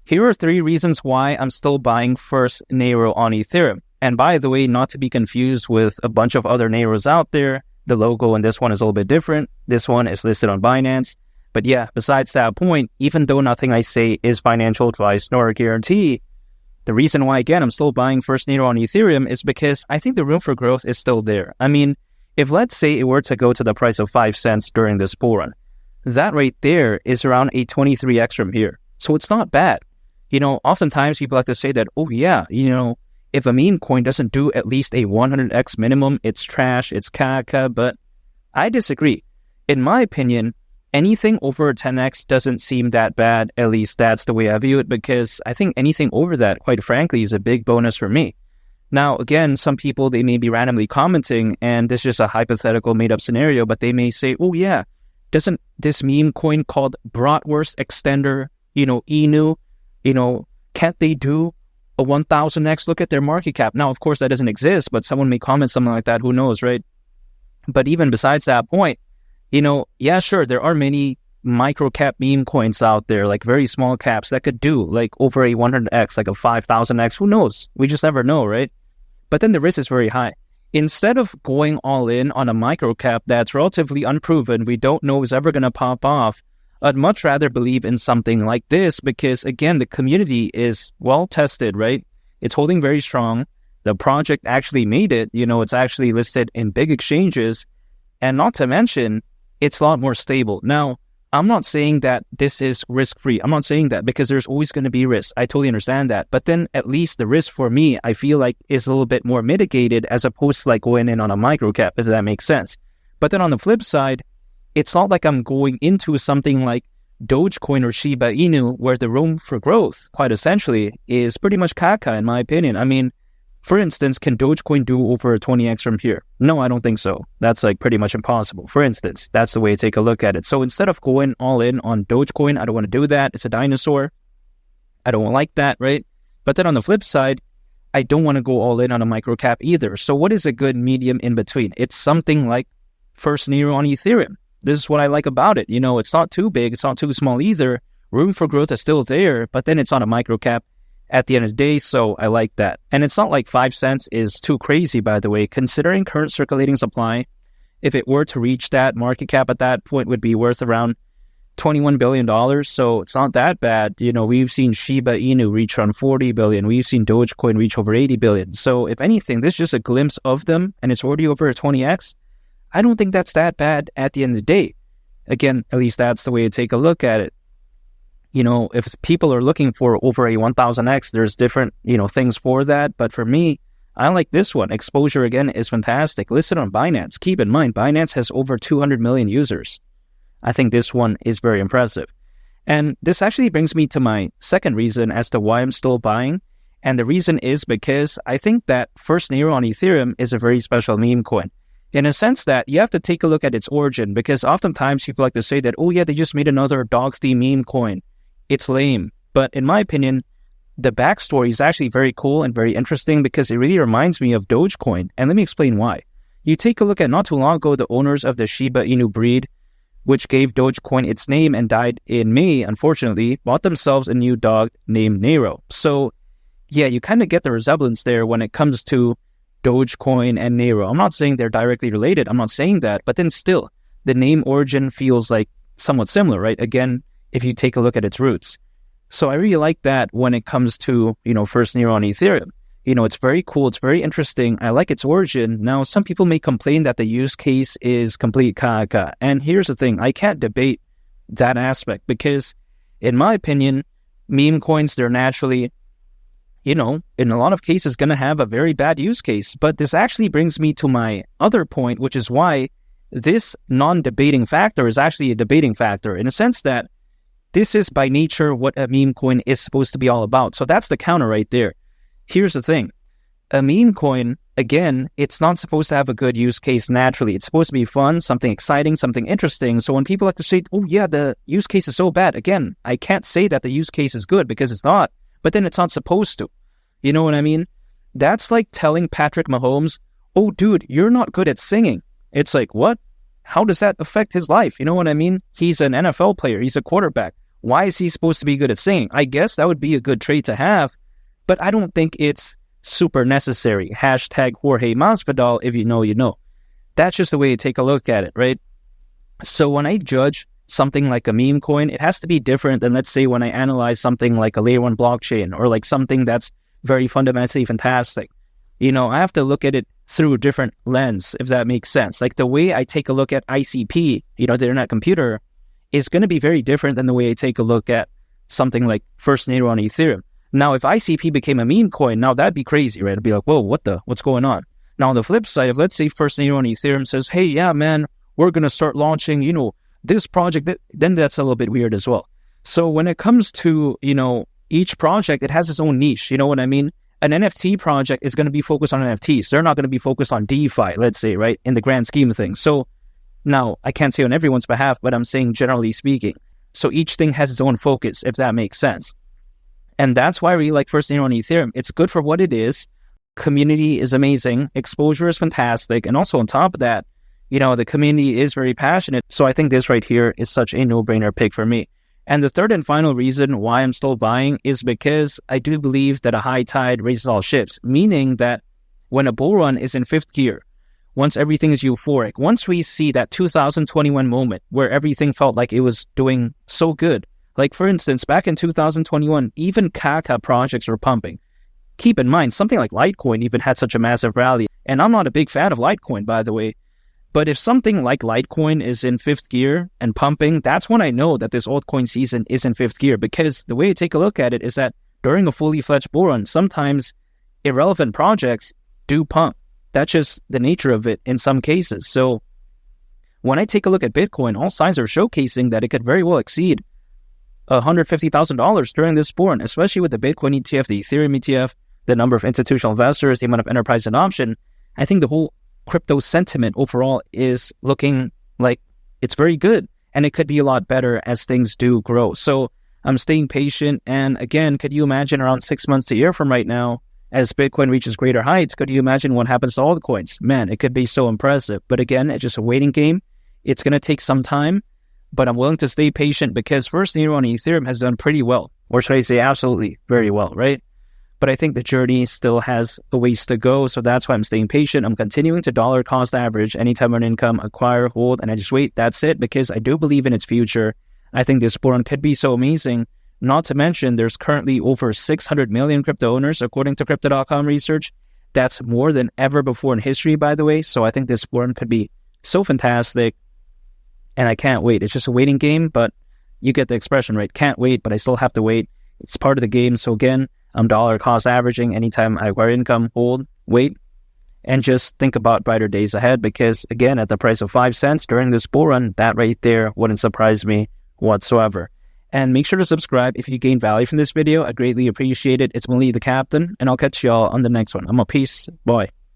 Here are 3 reasons why I'm still buying first Neiro on Ethereum. And by the way, not to be confused with a bunch of other Neiros out there. The logo in this one is a little bit different. This one is listed on Binance. But yeah, besides that point, even though nothing I say is financial advice nor a guarantee, the reason why, again, I'm still buying first Neiro on Ethereum is because I think the room for growth is still there. I mean, if let's say it were to go to the price of 5 cents during this bull run, that right there is around a 23x from here. So it's not bad. Oftentimes people like to say that, oh yeah, if a meme coin doesn't do at least a 100x minimum, it's trash, it's caca, but I disagree. In my opinion, anything over 10x doesn't seem that bad. At least that's the way I view it, because I think anything over that, quite frankly, is a big bonus for me. Now, again, some people, they may be randomly commenting, and this is just a hypothetical made-up scenario, but they may say, oh yeah, doesn't this meme coin called Bratwurst Extender, Inu, can't they do a 1000x? Look at their market cap. Now, of course, that doesn't exist, but someone may comment something like that. Who knows, right? But even besides that point, yeah, sure, there are many micro cap meme coins out there, like very small caps that could do like over a 100x, like a 5000x. Who knows? We just never know, right? But then the risk is very high. Instead of going all in on a micro cap that's relatively unproven, we don't know is ever going to pop off, I'd much rather believe in something like this because, again, the community is well tested, right? It's holding very strong. The project actually made it. It's actually listed in big exchanges. And not to mention, it's a lot more stable. Now, I'm not saying that this is risk-free. I'm not saying that because there's always going to be risk. I totally understand that. But then at least the risk for me, I feel like is a little bit more mitigated as opposed to like going in on a micro cap, if that makes sense. But then on the flip side, it's not like I'm going into something like Dogecoin or Shiba Inu where the room for growth, quite essentially, is pretty much caca, in my opinion. I mean, for instance, can Dogecoin do over a 20x from here? No, I don't think so. That's like pretty much impossible. For instance, that's the way to take a look at it. So instead of going all in on Dogecoin, I don't want to do that. It's a dinosaur. I don't like that, right? But then on the flip side, I don't want to go all in on a micro cap either. So what is a good medium in between? It's something like first Neiro on Ethereum. This is what I like about it. It's not too big. It's not too small either. Room for growth is still there, but then it's on a micro cap at the end of the day, so I like that. And it's not like 5 cents is too crazy, by the way, considering current circulating supply. If it were to reach that, market cap at that point would be worth around $21 billion, so it's not that bad. We've seen Shiba Inu reach around 40 billion. We've seen Dogecoin reach over 80 billion. So if anything, this is just a glimpse of them, and it's already over a 20x. I don't think that's that bad at the end of the day. Again, at least that's the way to take a look at it. If people are looking for over a 1000x, there's different, things for that. But for me, I like this one. Exposure, again, is fantastic. Listed on Binance. Keep in mind, Binance has over 200 million users. I think this one is very impressive. And this actually brings me to my second reason as to why I'm still buying. And the reason is because I think that first Neiro on Ethereum is a very special meme coin. In a sense that you have to take a look at its origin, because oftentimes people like to say that, oh yeah, they just made another Dogsty meme coin. It's lame. But in my opinion, the backstory is actually very cool and very interesting because it really reminds me of Dogecoin. And let me explain why. You take a look at not too long ago, the owners of the Shiba Inu breed, which gave Dogecoin its name and died in May, unfortunately, bought themselves a new dog named Neiro. So yeah, you kind of get the resemblance there when it comes to Dogecoin and Neiro. I'm not saying they're directly related. I'm not saying that. But then still, the name origin feels like somewhat similar, right? Again, if you take a look at its roots. So I really like that when it comes to, first Neiro on Ethereum. It's very cool. It's very interesting. I like its origin. Now, some people may complain that the use case is complete caca. And here's the thing. I can't debate that aspect because, in my opinion, meme coins, they're naturally, in a lot of cases, going to have a very bad use case. But this actually brings me to my other point, which is why this non-debating factor is actually a debating factor in a sense that this is by nature what a meme coin is supposed to be all about. So that's the counter right there. Here's the thing. A meme coin, again, it's not supposed to have a good use case naturally. It's supposed to be fun, something exciting, something interesting. So when people like to say, oh yeah, the use case is so bad, again, I can't say that the use case is good because it's not, but then it's not supposed to. You know what I mean? That's like telling Patrick Mahomes, oh dude, you're not good at singing. It's like, what? How does that affect his life? You know what I mean? He's an NFL player. He's a quarterback. Why is he supposed to be good at singing? I guess that would be a good trait to have, but I don't think it's super necessary. Hashtag Jorge Masvidal, if you know, you know. That's just the way to take a look at it, right? So when I judge something like a meme coin, it has to be different than, let's say, when I analyze something like a layer 1 blockchain or like something that's very fundamentally fantastic. You know, I have to look at it through a different lens, if that makes sense. Like the way I take a look at ICP, you know, the internet computer, is going to be very different than the way I take a look at something like First Neiro on Ethereum. Now, if ICP became a meme coin, now that'd be crazy, right? I'd be like, whoa, what's going on? Now, on the flip side, if let's say First Neiro on Ethereum says, hey, yeah, man, we're going to start launching, you know, this project, then that's a little bit weird as well. So when it comes to, you know, each project, it has its own niche. You know what I mean? An NFT project is going to be focused on NFTs. They're not going to be focused on DeFi, let's say, right? In the grand scheme of things. So now, I can't say on everyone's behalf, but I'm saying generally speaking. So each thing has its own focus, if that makes sense. And that's why I really like First Neiro on Ethereum. It's good for what it is. Community is amazing. Exposure is fantastic. And also on top of that, you know, the community is very passionate. So I think this right here is such a no-brainer pick for me. And the third and final reason why I'm still buying is because I do believe that a high tide raises all ships, meaning that when a bull run is in fifth gear, once everything is euphoric, once we see that 2021 moment where everything felt like it was doing so good, like for instance, back in 2021, even Kaka projects were pumping. Keep in mind, something like Litecoin even had such a massive rally. And I'm not a big fan of Litecoin, by the way. But if something like Litecoin is in fifth gear and pumping, that's when I know that this altcoin season is in fifth gear. Because the way to take a look at it is that during a fully fledged bull run, sometimes irrelevant projects do pump. That's just the nature of it in some cases. So when I take a look at Bitcoin, all signs are showcasing that it could very well exceed $150,000 during this bull run, especially with the Bitcoin ETF, the Ethereum ETF, the number of institutional investors, the amount of enterprise adoption. I think the whole crypto sentiment overall is looking like it's very good, and it could be a lot better as things do grow. So I'm staying patient. And again, could you imagine around 6 months to a year from right now, as Bitcoin reaches greater heights, could you imagine what happens to all the coins? Man, it could be so impressive. But again, it's just a waiting game. It's going to take some time, but I'm willing to stay patient because First Neiro on Ethereum has done pretty well. Or should I say absolutely very well, right? But I think the journey still has a ways to go. So that's why I'm staying patient. I'm continuing to dollar cost average anytime on income, acquire, hold, and I just wait. That's it, because I do believe in its future. I think this bull run could be so amazing. Not to mention, there's currently over 600 million crypto owners, according to Crypto.com research. That's more than ever before in history, by the way. So I think this bull run could be so fantastic. And I can't wait. It's just a waiting game, but you get the expression, right? Can't wait, but I still have to wait. It's part of the game. So again, I'm dollar cost averaging anytime I acquire income, hold, wait, and just think about brighter days ahead. Because again, at the price of 5 cents during this bull run, that right there wouldn't surprise me whatsoever. And make sure to subscribe if you gain value from this video. I greatly appreciate it. It's Malik the Captain, and I'll catch y'all on the next one. I'm a peace. Bye.